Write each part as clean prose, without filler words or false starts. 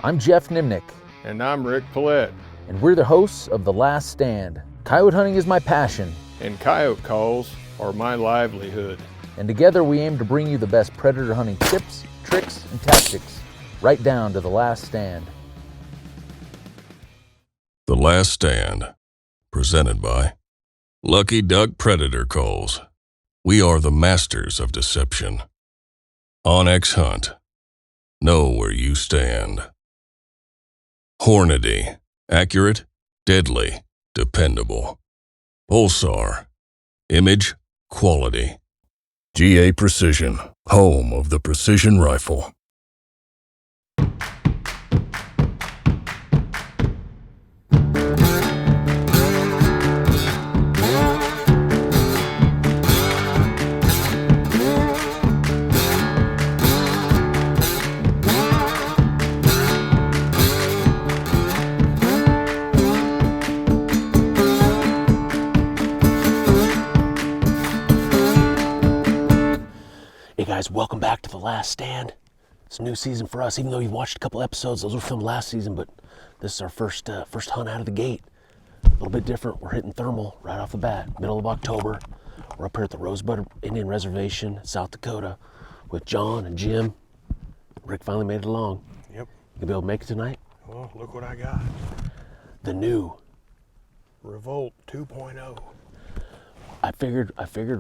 I'm Geoff Nemnich. And I'm Rick Paillet. And we're the hosts of The Last Stand. Coyote hunting is my passion. And coyote calls are my livelihood. And together we aim to bring you the best predator hunting tips, tricks, and tactics, right down to The Last Stand. The Last Stand, presented by Lucky Duck Predator Calls. We are the masters of deception. Onyx Hunt. Know where you stand. Hornady. Accurate, deadly, dependable. Pulsar. Image, quality. GA Precision. Home of the precision rifle. Hey guys, welcome back to The Last Stand. It's a new season for us, even though you've watched a couple episodes. Those were filmed last season, but this is our first hunt out of the gate. A little bit different. We're hitting thermal right off the bat, middle of October. We're up here at the Rosebud Indian Reservation, South Dakota, with John and Jim. Rick finally made it along. Yep. You gonna be able to make it tonight? Well, look what I got. The new. Revolt 2.0. I figured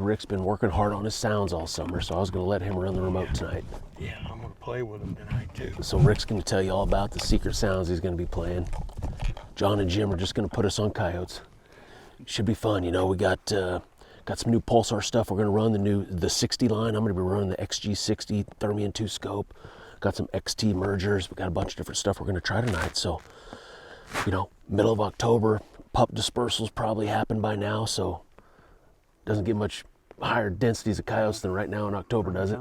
Rick's been working hard on his sounds all summer, so I was gonna let him run the remote tonight. Yeah, I'm gonna play with them tonight too. So Rick's gonna tell you all about the secret sounds he's gonna be playing. John and Jim are just gonna put us on coyotes. Should be fun, you know. We got some new Pulsar stuff. We're gonna run the 60 line. I'm gonna be running the XG60 Thermion 2 scope. Got some XT mergers. We got a bunch of different stuff we're gonna try tonight. So, you know, middle of October, pup dispersals probably happened by now, so doesn't get much higher densities of coyotes than right now in October, does it?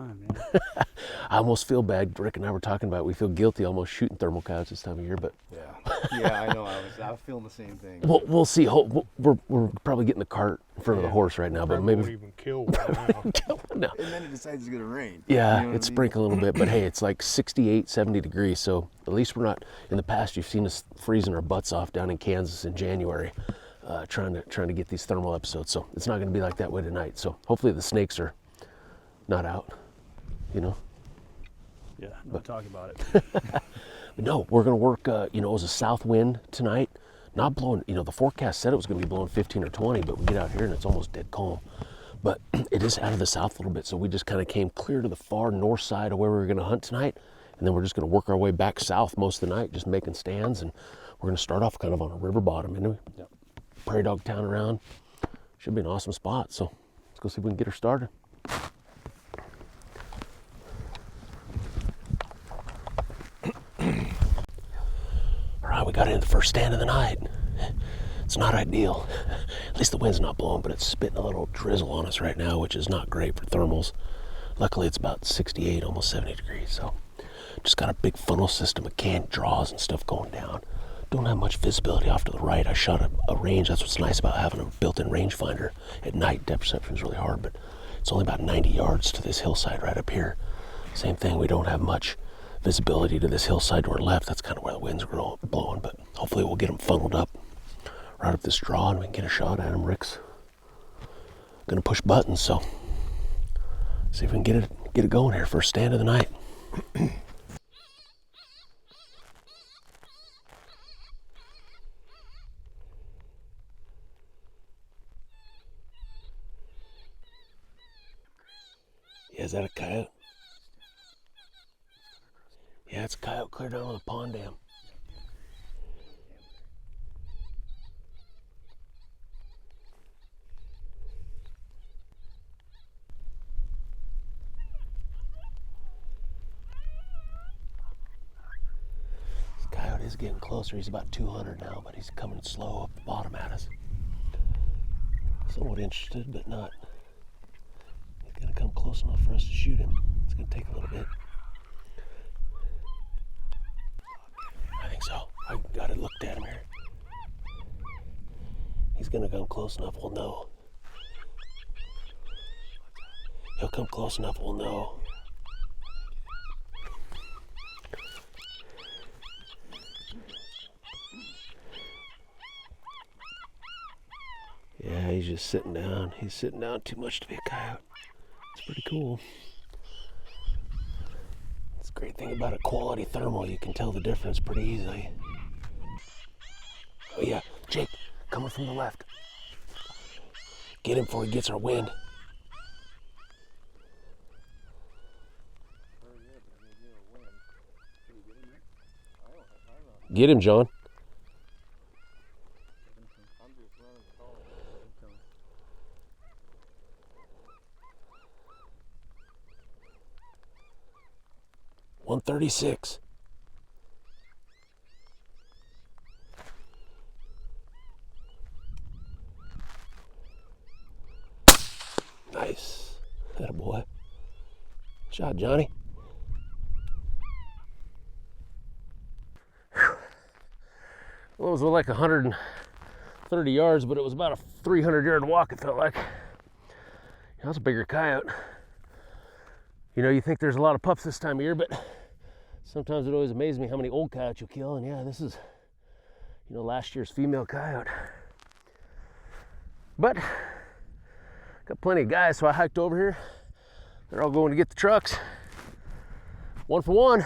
I almost feel bad. Rick and I were talking about it. We feel guilty almost shooting thermal coyotes this time of year, but Yeah, I know. I was feeling the same thing. we'll see. We're probably getting the cart in front of the horse right now, but Probably maybe won't even kill one now. no. And then it decides it's going to rain. Yeah, You know it's what I mean? sprinkling a little bit, but hey, it's like 68, 70 degrees, so at least we're not, in the past you've seen us freezing our butts off down in Kansas in January, trying to get these thermal episodes, so it's not going to be like that way tonight. So hopefully the snakes are not out, you know. Yeah, not talking about it. But no, we're going to work, it was a south wind tonight, not blowing, the forecast said it was going to be blowing 15 or 20, but we get out here and it's almost dead calm. But it is out of the south a little bit, so we just kind of came clear to the far north side of where we were going to hunt tonight, and then we're just going to work our way back south most of the night, just making stands, and we're going to start off kind of on a river bottom, prairie dog town around. Should be an awesome spot, so let's go see if we can get her started. All right, we got into the first stand of the night. It's not ideal. At least the wind's not blowing, but it's spitting a little drizzle on us right now, which is not great for thermals. Luckily, it's about 68, almost 70 degrees, so just got a big funnel system of canned draws and stuff going down. Don't have much visibility off to the right. I shot a range. That's what's nice about having a built-in rangefinder. At night, depth perception is really hard, but it's only about 90 yards to this hillside right up here. Same thing, we don't have much visibility to this hillside to our left. That's kind of where the wind's blowing, but hopefully we'll get them funneled up right up this draw and we can get a shot at them. Rick's gonna push buttons, so see if we can get it going here. First stand of the night. Yeah, is that a coyote? Yeah, it's a coyote clear down on the pond dam. This coyote is getting closer. He's about 200 now, but he's coming slow up the bottom at us. Somewhat interested, but not. He's gonna come close enough for us to shoot him. It's gonna take a little bit. I think so. I got it looked at him here. He's gonna come close enough, we'll know. He'll come close enough, we'll know. Yeah, he's just sitting down. He's sitting down too much to be a coyote. It's pretty cool. It's a great thing about a quality thermal. You can tell the difference pretty easily. Oh yeah, Jake, coming from the left. Get him before he gets our wind. Get him, John. $136. Nice. Atta boy. Shot, Johnny. Well, it was like 130 yards, but it was about a 300-yard walk, it felt like. That's a bigger coyote. You know, you think there's a lot of pups this time of year, but sometimes it always amazes me how many old coyotes you kill. And yeah, this is, you know, last year's female coyote. But got plenty of guys, so I hiked over here. They're all going to get the trucks. 1 for 1.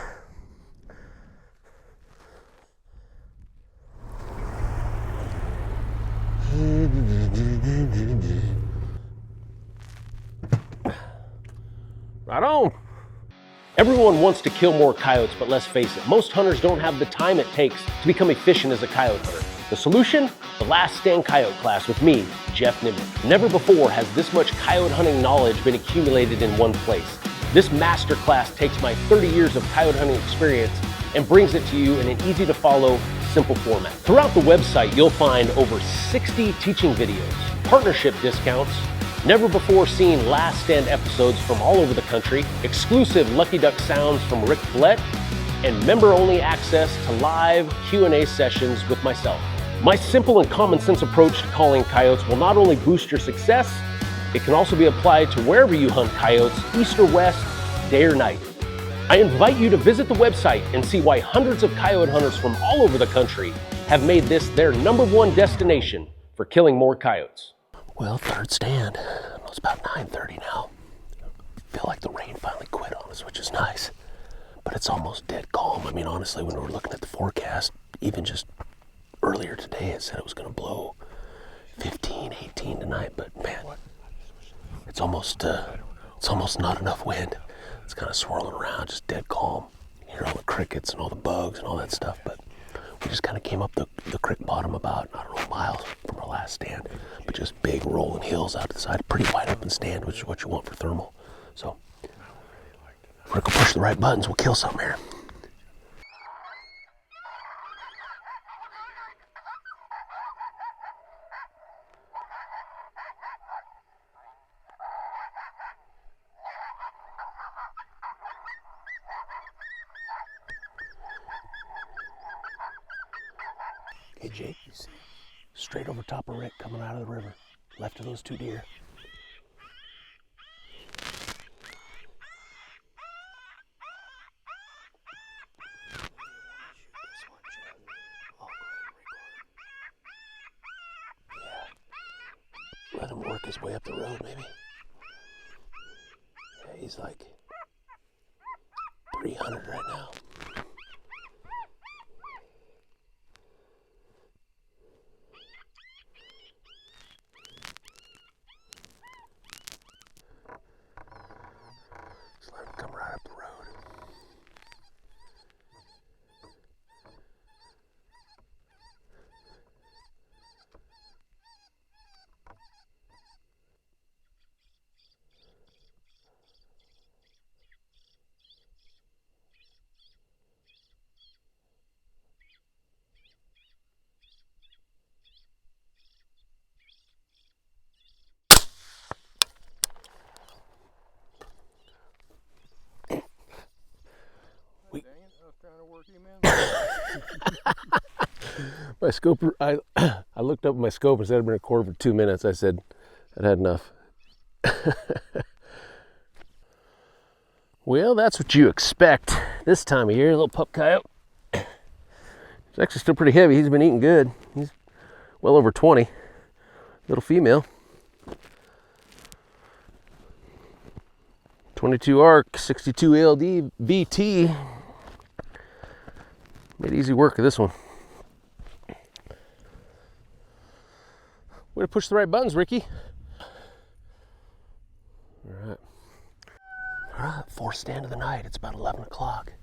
Right on. Everyone wants to kill more coyotes, but let's face it, most hunters don't have the time it takes to become efficient as a coyote hunter. The solution? The Last Stand Coyote class with me, Geoff Nemnich. Never before has this much coyote hunting knowledge been accumulated in one place. This master class takes my 30 years of coyote hunting experience and brings it to you in an easy to follow, simple format. Throughout the website, you'll find over 60 teaching videos, partnership discounts, never before seen Last Stand episodes from all over the country, exclusive Lucky Duck sounds from Rick Paillet, and member-only access to live Q&A sessions with myself. My simple and common sense approach to calling coyotes will not only boost your success, it can also be applied to wherever you hunt coyotes, east or west, day or night. I invite you to visit the website and see why hundreds of coyote hunters from all over the country have made this their #1 destination for killing more coyotes. Well, third stand. It's about 9:30 now. I feel like the rain finally quit on us, which is nice. But it's almost dead calm. I mean, honestly, when we were looking at the forecast, even just earlier today, it said it was going to blow 15, 18 tonight. But man, it's almost not enough wind. It's kind of swirling around, just dead calm. You hear all the crickets and all the bugs and all that stuff. But we just kind of came up the creek bottom about, I don't know, miles from our last stand. But just big rolling hills out to the side. Pretty wide open stand, which is what you want for thermal. So if we're going to push the right buttons, we'll kill something here. Hey Jake, you see, straight over top of Rick coming out of the river, left of those 2 deer. Yeah, let him work his way up the road maybe. Yeah, he's like 300 right now. Come right up the road. My scope, I looked up my scope and said I'd been recording for 2 minutes. I said I'd had enough. Well, that's what you expect this time of year, little pup coyote. He's actually still pretty heavy. He's been eating good. He's well over 20. Little female. 22 arc, 62 ALD VT. Made easy work of this one. Way to push the right buttons, Ricky. All right, fourth stand of the night. It's about 11 o'clock.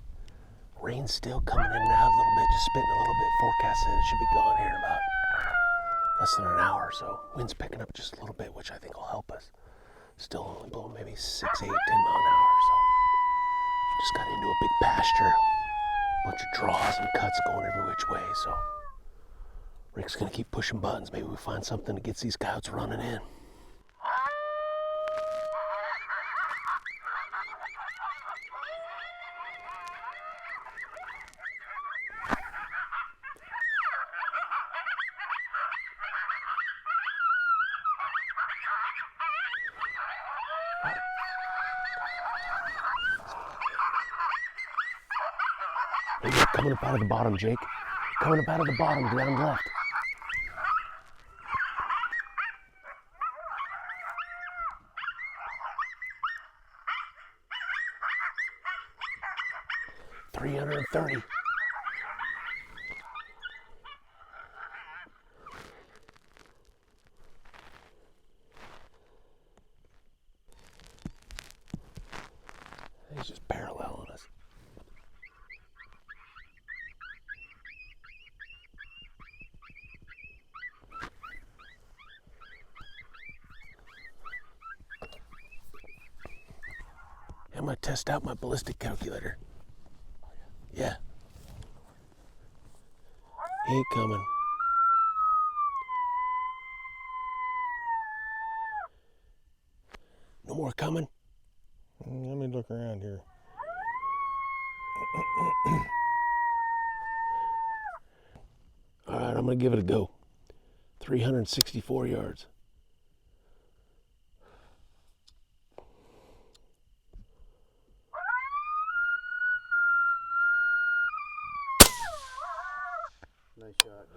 Rain's still coming in and out a little bit, just spitting a little bit. Forecast said it should be gone here in about less than an hour or so. Wind's picking up just a little bit, which I think will help us. Still only blowing maybe 6, 8, 10 mile an hour. So just got into a big pasture. Bunch of draws and cuts going every which way. So Rick's gonna keep pushing buttons. Maybe we find something that gets these coyotes running in. Coming up out of the bottom, Jake. Coming up out of the bottom, down left. $330. He's just paralleling us. I'm gonna test out my ballistic calculator. Yeah. He ain't coming. No more coming? Let me look around here. All right, I'm gonna give it a go. 364 yards. Nice shot,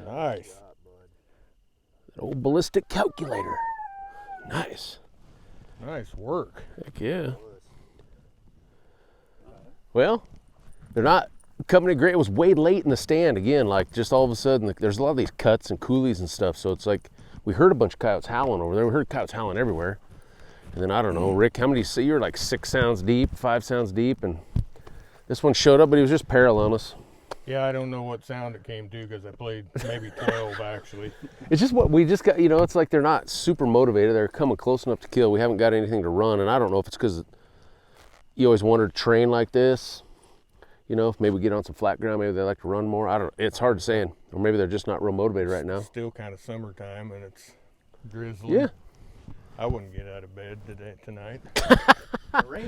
Nice. That old ballistic calculator. Nice. Nice work. Heck yeah. Well, they're not coming in great. It was way late in the stand again, like just all of a sudden, there's a lot of these cuts and coulees and stuff, so it's like we heard a bunch of coyotes howling over there. We heard coyotes howling everywhere. And then I don't know, Rick, how many, so you were like 6 sounds deep, 5 sounds deep, and this one showed up, but he was just paralleling us. Yeah, I don't know what sound it came to because I played maybe 12 actually. It's just what we just got, you know, it's like they're not super motivated. They're coming close enough to kill. We haven't got anything to run, and I don't know if it's because you always wanted to train like this. You know, if maybe we get on some flat ground, maybe they like to run more. I don't know. It's hard to say. Or maybe they're just not real motivated right now. Still kind of summertime and it's drizzly. Yeah. I wouldn't get out of bed tonight.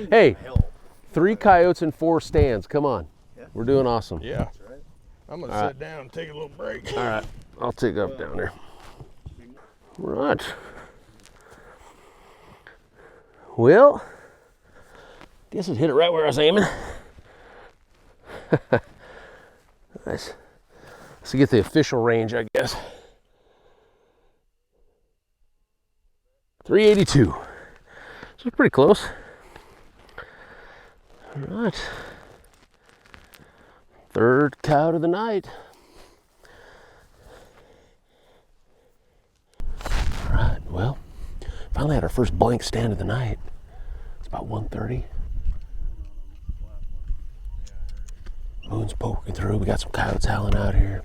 Hey, 3 coyotes and 4 stands. Come on. Yeah. We're doing awesome. Yeah. That's right. I'm going to All sit down and take a little break. All right. I'll take up down there. Right. Well, guess it hit it right where I was aiming. Nice. Let's get the official range, I guess. 382. So it's pretty close. All right. 3rd coyote of the night. All right, well, finally had our first blank stand of the night. It's about 1:30. Moon's poking through. We got some coyotes howling out here.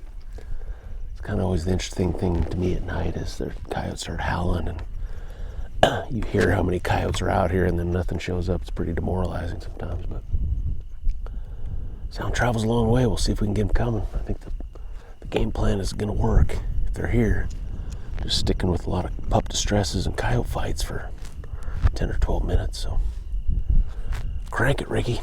It's kind of always the interesting thing to me at night is the coyotes start howling and you hear how many coyotes are out here and then nothing shows up. It's pretty demoralizing sometimes, but sound travels a long way. We'll see if we can get them coming. I think the game plan is going to work if they're here. Just sticking with a lot of pup distresses and coyote fights for 10 or 12 minutes. So crank it, Ricky.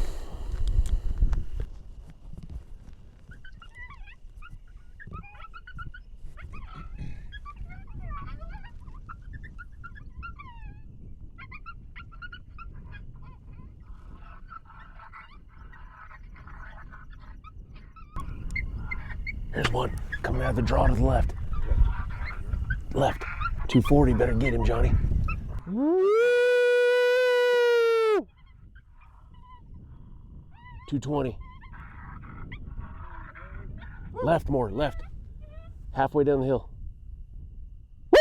Here's one coming out of the draw to the left. Left. 240, better get him, Johnny. 220. Left more, left. Halfway down the hill. Woo!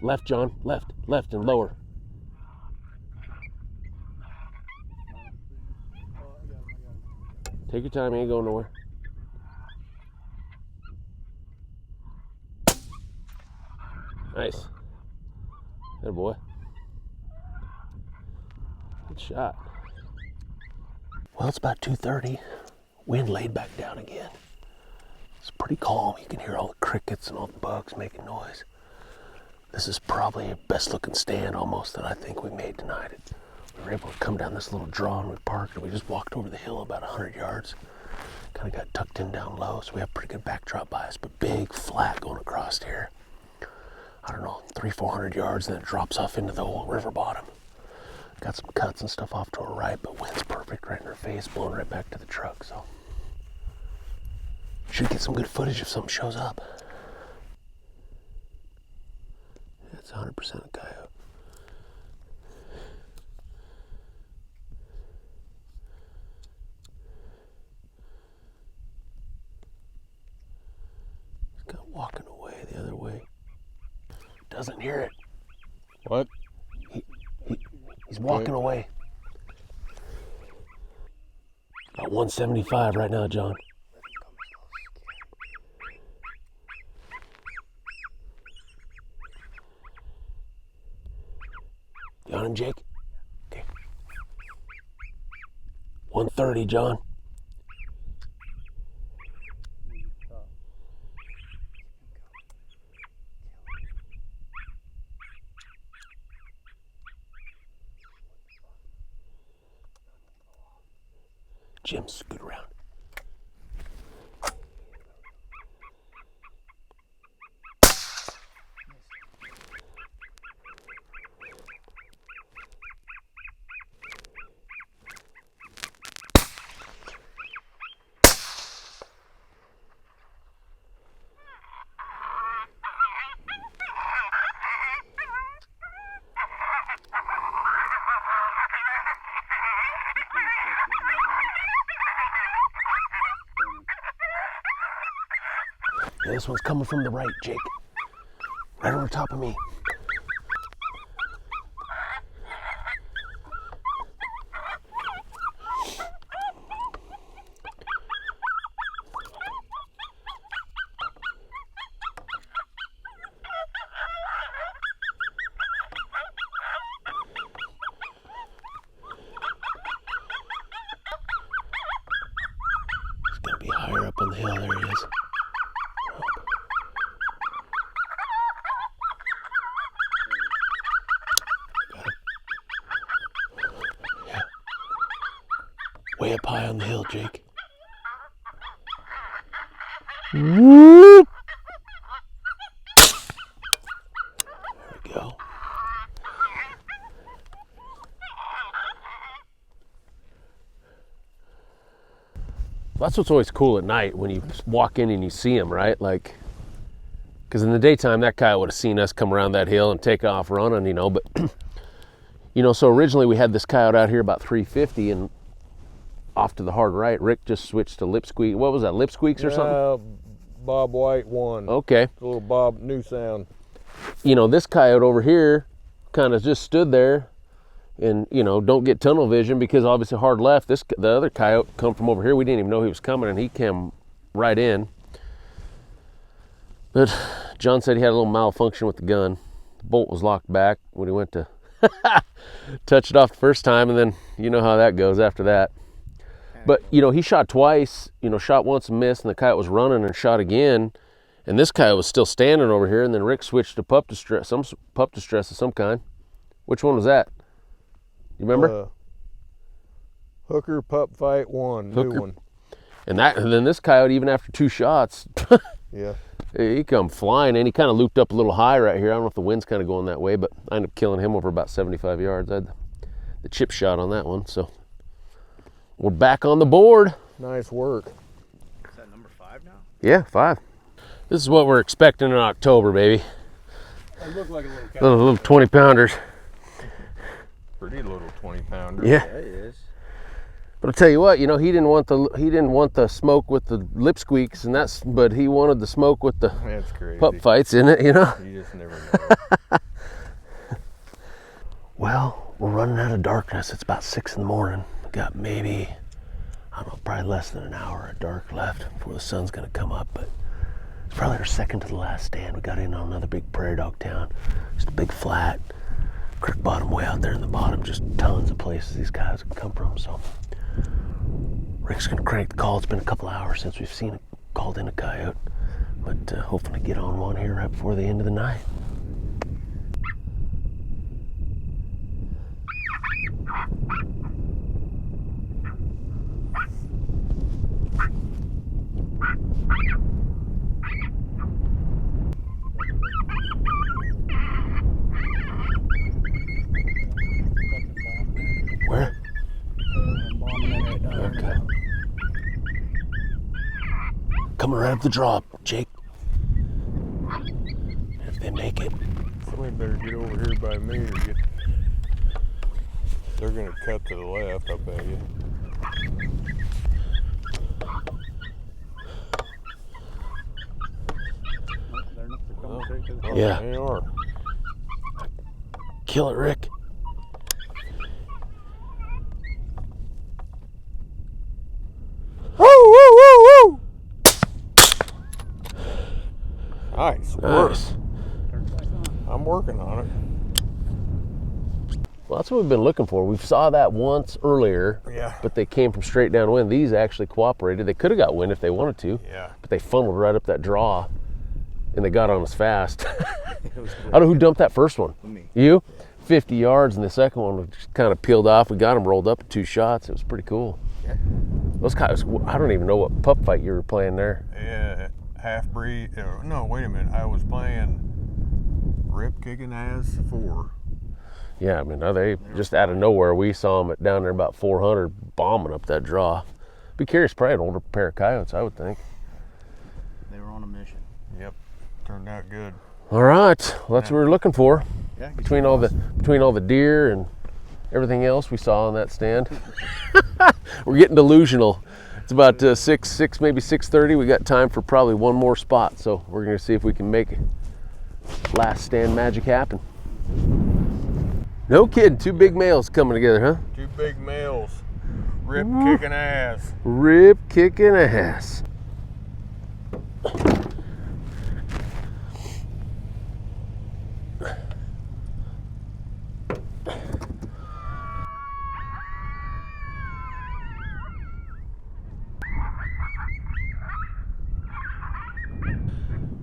Left, John, left and lower. Take your time, he ain't going nowhere. Nice. Good boy. Good shot. Well, it's about 2:30. Wind laid back down again. It's pretty calm. You can hear all the crickets and all the bugs making noise. This is probably the best looking stand almost that I think we made tonight. We were able to come down this little draw and we parked and we just walked over the hill about 100 yards. Kind of got tucked in down low, so we have pretty good backdrop by us, but big flat going across here. I don't know, 300-400 yards, and then it drops off into the old river bottom. Got some cuts and stuff off to our right, but wind's perfect right in our face, blowing right back to the truck, so. Should get some good footage if something shows up. It's 100% a coyote. He's kind of walking away the other way. Doesn't hear it. What? He's walking away. About 175 right now, John. You on him, Jake? Okay. 130, John. Jim, scoot around. Yeah, this one's coming from the right, Jake. Right over top of me. He's gonna be higher up on the hill. There he is. Way up high on the hill, Jake. Whoop. There we go. That's what's always cool at night when you walk in and you see them, right? Like, because in the daytime, that guy would have seen us come around that hill and take off running, you know, but, you know, so originally we had this coyote out here about 350 and off to the hard right. Rick just switched to lip squeak. What was that, lip squeaks or something? Bob White 1. Okay. It's a little Bob new sound. You know, this coyote over here kind of just stood there and, you know, don't get tunnel vision because obviously hard left. The other coyote come from over here. We didn't even know he was coming and he came right in. But John said he had a little malfunction with the gun. The bolt was locked back when he went to touch it off the first time, and then you know how that goes after that. But, you know, he shot twice, you know, shot once and missed, and the coyote was running and shot again. And this coyote was still standing over here, and then Rick switched to pup distress of some kind. Which one was that? You remember? Hooker Pup Fight 1, Hooker. new one. And then this coyote, even after 2 shots, Yeah. he come flying, and he kind of looped up a little high right here. I don't know if the wind's kind of going that way, but I ended up killing him over about 75 yards. I had the chip shot on that one, so. We're back on the board. Nice work. Is that number 5 now? Yeah, 5. This is what we're expecting in October, baby. It looked like a little cat. Little 20 pounders. Pretty little 20-pounder. Yeah. Yeah, it is. But I'll tell you what, you know, he didn't want the smoke with the lip squeaks, but he wanted the smoke with the That's crazy. pup fights in it, you know. You just never know. Well, we're running out of darkness. It's about 6 in the morning. We got maybe, I don't know, probably less than an hour of dark left before the sun's gonna come up, but it's probably our second to the last stand. We got in on another big prairie dog town. Just a big flat, creek bottom way out there in the bottom, just tons of places these guys can come from, so. Rick's gonna crank the call. It's been a couple hours since we've called in a coyote, but hopefully get on one here right before the end of the night. Where? Okay. Coming right up the drop, Jake. If they make it. Somebody better get over here by me or get... They're gonna cut to the left, I bet you. Yeah. They are. Kill it, Rick. Nice work. Nice. I'm working on it. Well, that's what we've been looking for. We saw that once earlier, Yeah. but they came from straight downwind. These actually cooperated. They could have got wind if they wanted to, Yeah. but they funneled right up that draw, and they got on us fast. I don't know who dumped that first one. Me. You? 50 yards, and the second one was just kind of peeled off. We got them rolled up in 2 shots. It was pretty cool. Yeah. Those guys, I don't even know what pup fight you were playing there. Yeah, half breed. No, wait a minute. I was playing rip kicking ass 4. Yeah, I mean, they just out of nowhere, we saw them down there about 400 bombing up that draw. Be curious, probably an older pair of coyotes, I would think. They were on a mission. Yep, turned out good. All right, well, that's what we were looking for. Yeah. Between all the deer and everything else we saw on that stand. We're getting delusional. It's about 6, maybe 6:30. We got time for probably one more spot, so we're gonna see if we can make last stand magic happen. No kidding, 2 big males coming together, huh? 2 big males, rip kicking ass. Rip kicking ass.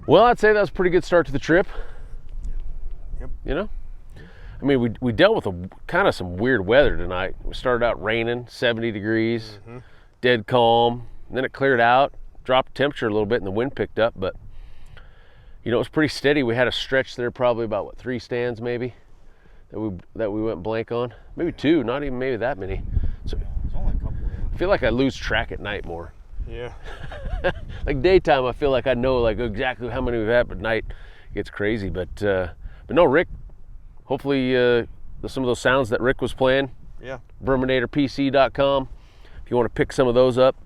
Well, I'd say that was a pretty good start to the trip. Yep. You know? I mean, we dealt with kind of some weird weather tonight. We started out raining, 70 degrees, dead calm. And then it cleared out, dropped temperature a little bit, and the wind picked up. But, you know, it was pretty steady. We had a stretch there, probably about, 3 stands maybe, that we went blank on. Maybe 2, not even maybe that many. So There's only a couple. I feel like I lose track at night more. Yeah. Like daytime, I feel like I know like exactly how many we've had, but night it gets crazy. But no, Rick. Hopefully, some of those sounds that Rick was playing. Yeah. Verminatorpc.com. If you want to pick some of those up,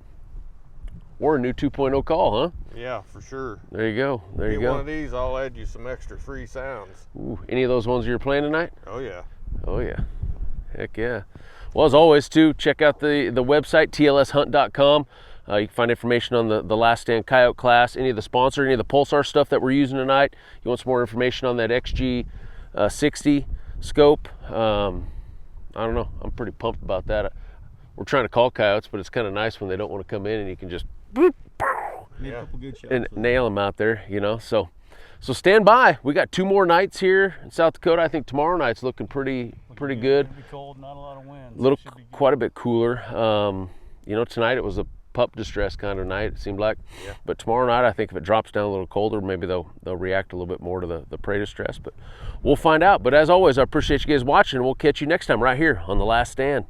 or a new 2.0 call, huh? Yeah, for sure. There you go. There you Get one go. of these, I'll add you some extra free sounds. Ooh, any of those ones you're playing tonight? Oh yeah. Oh yeah. Heck yeah. Well, as always, too, check out the website, tlshunt.com. You can find information on the Last Stand Coyote class, any of the sponsor, any of the Pulsar stuff that we're using tonight. You want some more information on that XG60 scope? I don't know. I'm pretty pumped about that. We're trying to call coyotes, but it's kind of nice when they don't want to come in and you can just boop, Made a couple good shots. and nail them out there, you know. So stand by. We got 2 more nights here in South Dakota. I think tomorrow night's looking pretty good. It'll be cold, not a lot of wind. A little, quite a bit cooler. You know, tonight it was a pup distress kind of night, it seemed like. Yeah. But tomorrow night, I think if it drops down a little colder, maybe they'll react a little bit more to the prey distress. But we'll find out. But as always, I appreciate you guys watching, and we'll catch you next time right here on The Last Stand.